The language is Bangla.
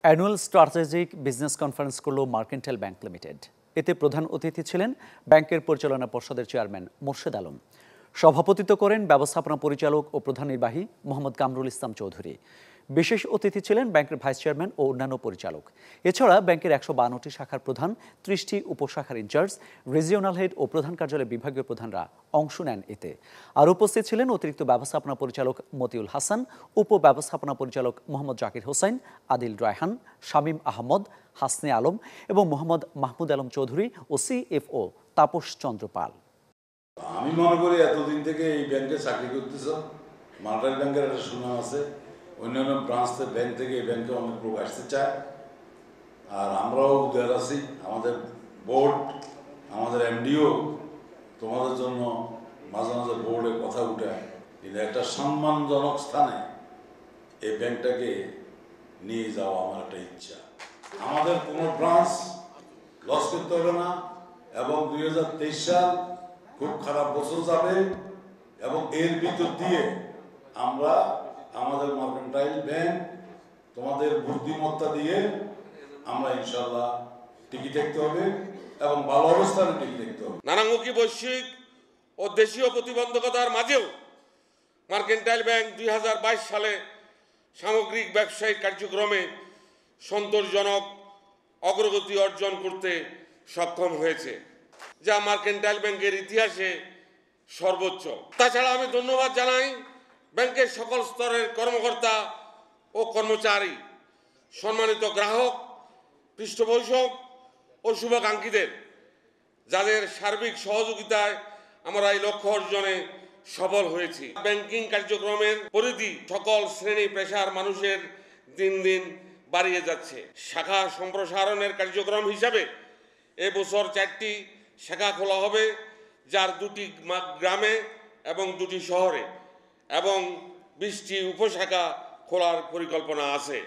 অ্যানুয়াল স্ট্র্যাটেজিক বিজনেস কনফারেন্স করল মার্কেন্টাইল ব্যাংক লিমিটেড। এতে প্রধান অতিথি ছিলেন ব্যাংকের পরিচালনা পর্ষদের চেয়ারম্যান মোর্শেদ আলম। সভাপতিত্ব করেন ব্যবস্থাপনা পরিচালক ও প্রধান নির্বাহী মোহাম্মদ কামরুল ইসলাম চৌধুরী। বিশেষ অতিথি ছিলেন ব্যাংকের ভাইস চেয়ারম্যান ও অন্যান্য পরিচালক। এছাড়া ব্যাংকের ১৫২টি শাখার প্রধান, ৩০টি উপশাখার ইনচার্জ, রিজিওনাল হেড ও প্রধান কার্যালয়ের বিভাগীয় প্রধানরা অংশ নেন এতে। আর উপস্থিত ছিলেন অতিরিক্ত ব্যবস্থাপনা পরিচালক মতিউল হাসান, উপ ব্যবস্থাপনা পরিচালক মোহাম্মদ জাকির হোসেন, আদিল রায়হান, শামীম আহমদ, হাসনে আলম এবং মোহাম্মদ মাহমুদ আলম চৌধুরী ও সিএফও তাপস চন্দ্র পাল। আমি মনে করি এতদিন থেকে এই ব্যাংকে চাকরি করতেছ, মার্কেন্টাইল ব্যাংকের একটা সুনাম আছে, অন্যান্য ব্রাঞ্চ ব্যাংক থেকে এই ব্যাংকে অনেক লোক আসতে চায়। আর আমরাও উদার আছি, আমাদের বোর্ড, আমাদের এমডিও তোমাদের জন্য মাঝে মাঝে বোর্ডে কথা উঠায়, কিন্তু একটা সম্মানজনক স্থানে এই ব্যাংকটাকে নিয়ে যাওয়া আমার একটা ইচ্ছা। আমাদের কোনো ব্রাঞ্চ লস করতে হবে না এবং ২০২৩ সাল খুব খারাপ বছর যাবে এবং এর ভিতর দিয়ে আমরা আমাদের মার্কেন্টাইল ব্যাংক তোমাদের বুদ্ধিমত্তা দিয়ে আমরা ইনশাল্লাহ টিকে থাকতে হবে এবং ভালো অবস্থানে টিকে থাকতে হবে। নানামুখী বৈশ্বিক ও দেশীয় প্রতিবন্ধকতার মাঝেও মার্কেন্টাইল ব্যাংক ২০২২ সালে সামগ্রিক ব্যবসায়িক কার্যক্রমে সন্তোষজনক অগ্রগতি অর্জন করতে সক্ষম হয়েছে, যা মার্কেন্টাইল ব্যাংকের ইতিহাসে সর্বোচ্চ। তাছাড়া আমি ধন্যবাদ জানাই ব্যাংকের সকল স্তরের কর্মকর্তা ও কর্মচারী, সম্মানিত গ্রাহক, পৃষ্ঠপোষক ও শুভাকাঙ্ক্ষীদের, যাদের সার্বিক সহযোগিতায় আমরা এই লক্ষ্য অর্জনে সফল হয়েছি। ব্যাংকিং কার্যক্রমের পরিধি সকল শ্রেণী পেশার মানুষের দিন দিন বাড়িয়ে যাচ্ছে। শাখা সম্প্রসারণের কার্যক্রম হিসাবে এবছর 4টি শাখা খোলা হবে, যার 2টি গ্রামে এবং 2টি শহরে, এবং 20টি উপশাখা খোলার পরিকল্পনা আছে।